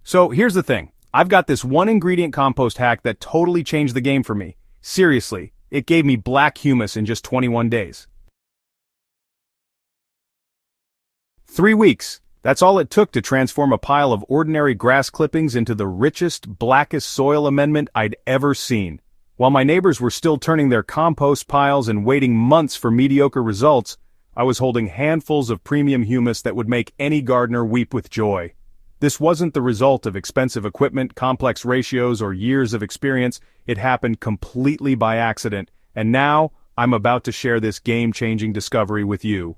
So here's the thing. I've got this one ingredient compost hack that totally changed the game for me. Seriously, it gave me black humus in just 21 days. 3 weeks. That's all it took to transform a pile of ordinary grass clippings into the richest, blackest soil amendment I'd ever seen. While my neighbors were still turning their compost piles and waiting months for mediocre results, I was holding handfuls of premium humus that would make any gardener weep with joy. This wasn't the result of expensive equipment, complex ratios, or years of experience. It happened completely by accident, and now I'm about to share this game-changing discovery with you.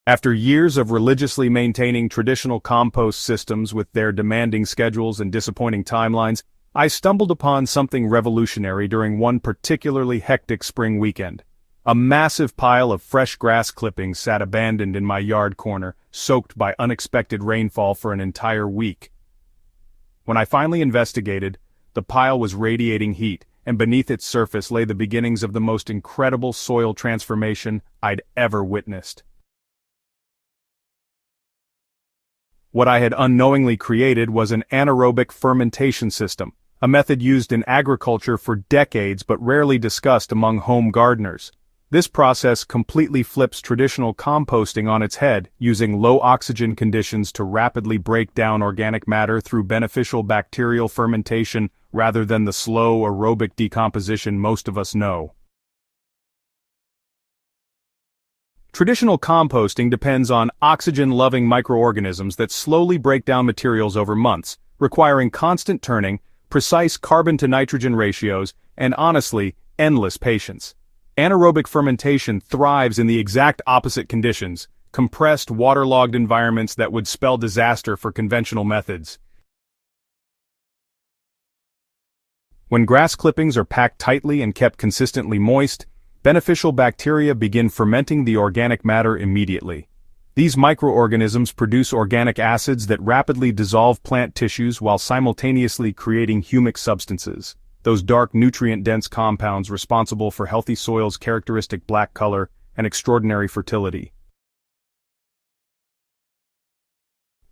After years of religiously maintaining traditional compost systems with their demanding schedules and disappointing timelines, I stumbled upon something revolutionary during one particularly hectic spring weekend. A massive pile of fresh grass clippings sat abandoned in my yard corner, soaked by unexpected rainfall for an entire week. When I finally investigated, the pile was radiating heat, and beneath its surface lay the beginnings of the most incredible soil transformation I'd ever witnessed. What I had unknowingly created was an anaerobic fermentation system, a method used in agriculture for decades but rarely discussed among home gardeners. This process completely flips traditional composting on its head, using low-oxygen conditions to rapidly break down organic matter through beneficial bacterial fermentation rather than the slow aerobic decomposition most of us know. Traditional composting depends on oxygen-loving microorganisms that slowly break down materials over months, requiring constant turning, precise carbon-to-nitrogen ratios, and honestly, endless patience. Anaerobic fermentation thrives in the exact opposite conditions, compressed, waterlogged environments that would spell disaster for conventional methods. When grass clippings are packed tightly and kept consistently moist, beneficial bacteria begin fermenting the organic matter immediately. These microorganisms produce organic acids that rapidly dissolve plant tissues while simultaneously creating humic substances, those dark nutrient-dense compounds responsible for healthy soil's characteristic black color and extraordinary fertility.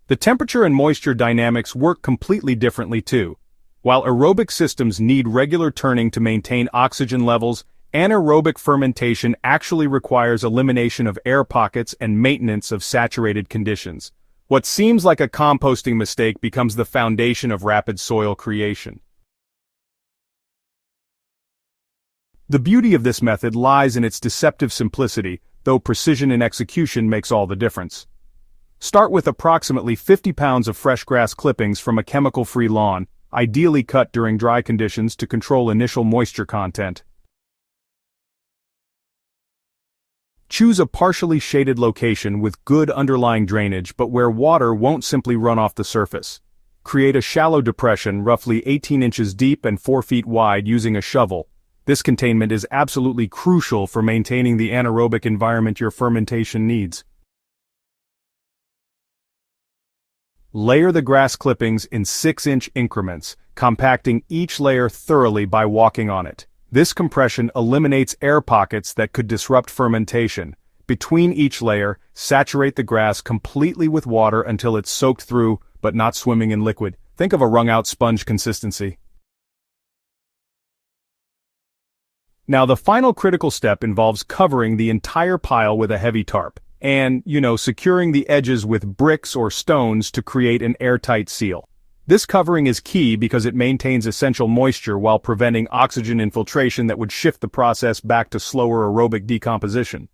The temperature and moisture dynamics work completely differently too. While aerobic systems need regular turning to maintain oxygen levels, anaerobic fermentation actually requires elimination of air pockets and maintenance of saturated conditions. What seems like a composting mistake becomes the foundation of rapid soil creation. The beauty of this method lies in its deceptive simplicity, though precision in execution makes all the difference. Start with approximately 50 pounds of fresh grass clippings from a chemical-free lawn, ideally cut during dry conditions to control initial moisture content. Choose a partially shaded location with good underlying drainage but where water won't simply run off the surface. Create a shallow depression roughly 18 inches deep and 4 feet wide using a shovel. This containment is absolutely crucial for maintaining the anaerobic environment your fermentation needs. Layer the grass clippings in 6-inch increments, compacting each layer thoroughly by walking on it. This compression eliminates air pockets that could disrupt fermentation. Between each layer, saturate the grass completely with water until it's soaked through, but not swimming in liquid. Think of a wrung-out sponge consistency. Now the final critical step involves covering the entire pile with a heavy tarp, and, securing the edges with bricks or stones to create an airtight seal. This covering is key because it maintains essential moisture while preventing oxygen infiltration that would shift the process back to slower aerobic decomposition.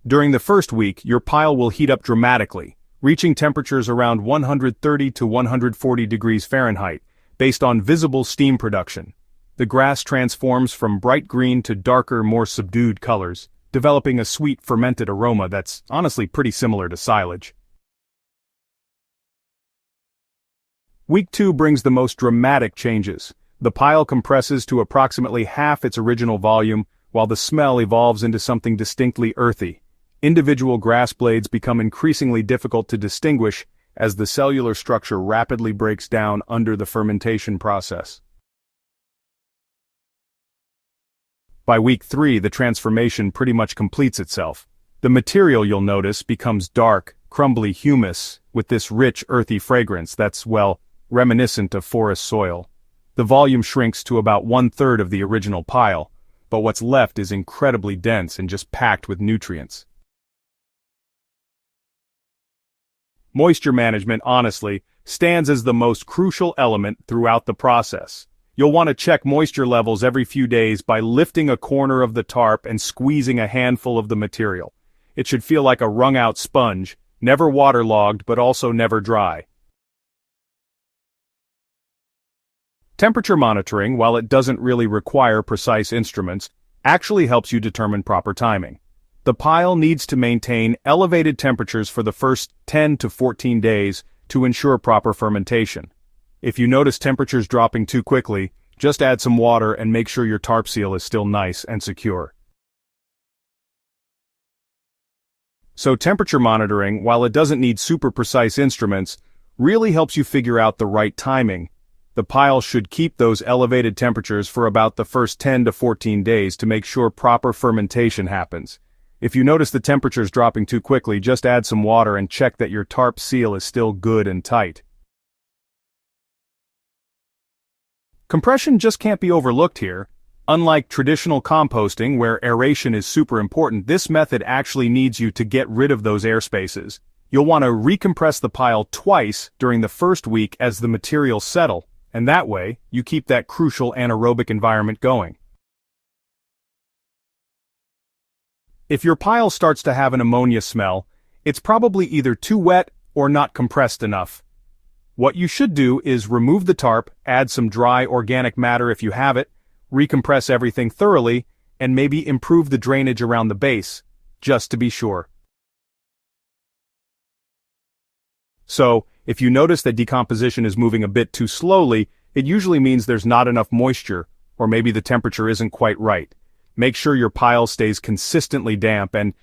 During the first week, your pile will heat up dramatically, reaching temperatures around 130 to 140 degrees Fahrenheit, based on visible steam production. The grass transforms from bright green to darker, more subdued colors, developing a sweet fermented aroma that's honestly pretty similar to silage. Week 2 brings the most dramatic changes. The pile compresses to approximately half its original volume, while the smell evolves into something distinctly earthy. Individual grass blades become increasingly difficult to distinguish as the cellular structure rapidly breaks down under the fermentation process. By week 3, the transformation pretty much completes itself. The material, you'll notice, becomes dark, crumbly humus with this rich, earthy fragrance that's, well, reminiscent of forest soil. The volume shrinks to about 1/3 of the original pile, but what's left is incredibly dense and just packed with nutrients. Moisture management, honestly, stands as the most crucial element throughout the process. You'll want to check moisture levels every few days by lifting a corner of the tarp and squeezing a handful of the material. It should feel like a wrung-out sponge, never waterlogged but also never dry. Temperature monitoring, while it doesn't really require precise instruments, actually helps you determine proper timing. The pile needs to maintain elevated temperatures for the first 10 to 14 days to ensure proper fermentation. If you notice temperatures dropping too quickly, just add some water and make sure your tarp seal is still nice and secure. So temperature monitoring, while it doesn't need super precise instruments, really helps you figure out the right timing. The pile should keep those elevated temperatures for about the first 10 to 14 days to make sure proper fermentation happens. If you notice the temperatures dropping too quickly, just add some water and check that your tarp seal is still good and tight. Compression just can't be overlooked here. Unlike traditional composting, where aeration is super important, this method actually needs you to get rid of those air spaces. You'll want to recompress the pile twice during the first week as the materials settle, and that way, you keep that crucial anaerobic environment going. If your pile starts to have an ammonia smell, it's probably either too wet or not compressed enough. What you should do is remove the tarp, add some dry organic matter if you have it, recompress everything thoroughly, and maybe improve the drainage around the base, just to be sure. So, if you notice that decomposition is moving a bit too slowly, it usually means there's not enough moisture, or maybe the temperature isn't quite right. Make sure your pile stays consistently damp and,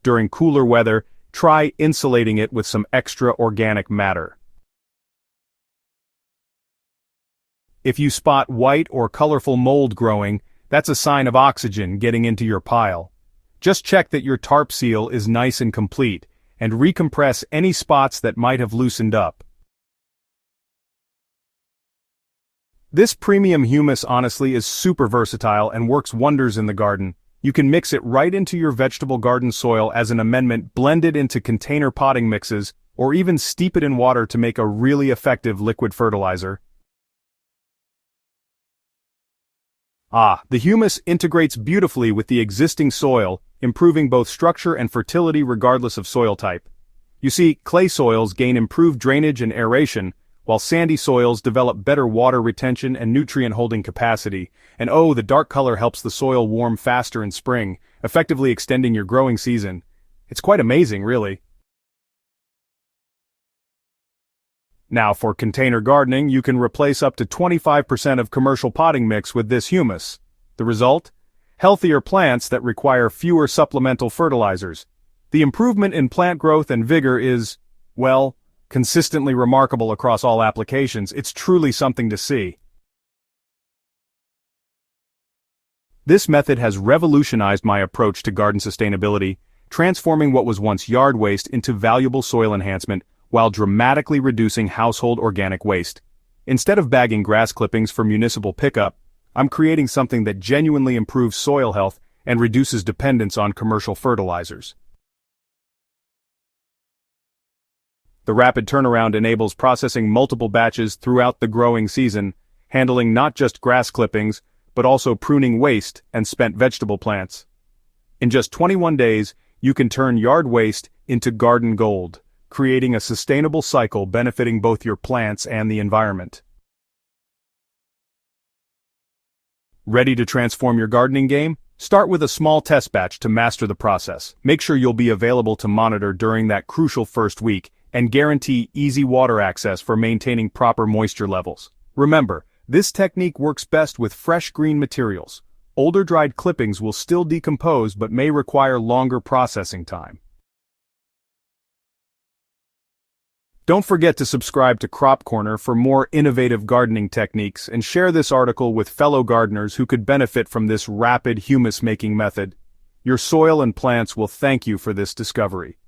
during cooler weather, try insulating it with some extra organic matter. If you spot white or colorful mold growing, that's a sign of oxygen getting into your pile. Just check that your tarp seal is nice and complete, and recompress any spots that might have loosened up. This premium humus honestly is super versatile and works wonders in the garden. You can mix it right into your vegetable garden soil as an amendment, blend it into container potting mixes, or even steep it in water to make a really effective liquid fertilizer. The humus integrates beautifully with the existing soil, improving both structure and fertility regardless of soil type. You see, clay soils gain improved drainage and aeration, while sandy soils develop better water retention and nutrient-holding capacity. And the dark color helps the soil warm faster in spring, effectively extending your growing season. It's quite amazing, really. Now, for container gardening, you can replace up to 25% of commercial potting mix with this humus. The result? Healthier plants that require fewer supplemental fertilizers. The improvement in plant growth and vigor is, well, consistently remarkable across all applications. It's truly something to see. This method has revolutionized my approach to garden sustainability, transforming what was once yard waste into valuable soil enhancement, while dramatically reducing household organic waste. Instead of bagging grass clippings for municipal pickup, I'm creating something that genuinely improves soil health and reduces dependence on commercial fertilizers. The rapid turnaround enables processing multiple batches throughout the growing season, handling not just grass clippings, but also pruning waste and spent vegetable plants. In just 21 days, you can turn yard waste into garden gold, creating a sustainable cycle benefiting both your plants and the environment. Ready to transform your gardening game? Start with a small test batch to master the process. Make sure you'll be available to monitor during that crucial first week, and guarantee easy water access for maintaining proper moisture levels. Remember, this technique works best with fresh green materials. Older dried clippings will still decompose but may require longer processing time. Don't forget to subscribe to Crop Corner for more innovative gardening techniques and share this article with fellow gardeners who could benefit from this rapid humus-making method. Your soil and plants will thank you for this discovery.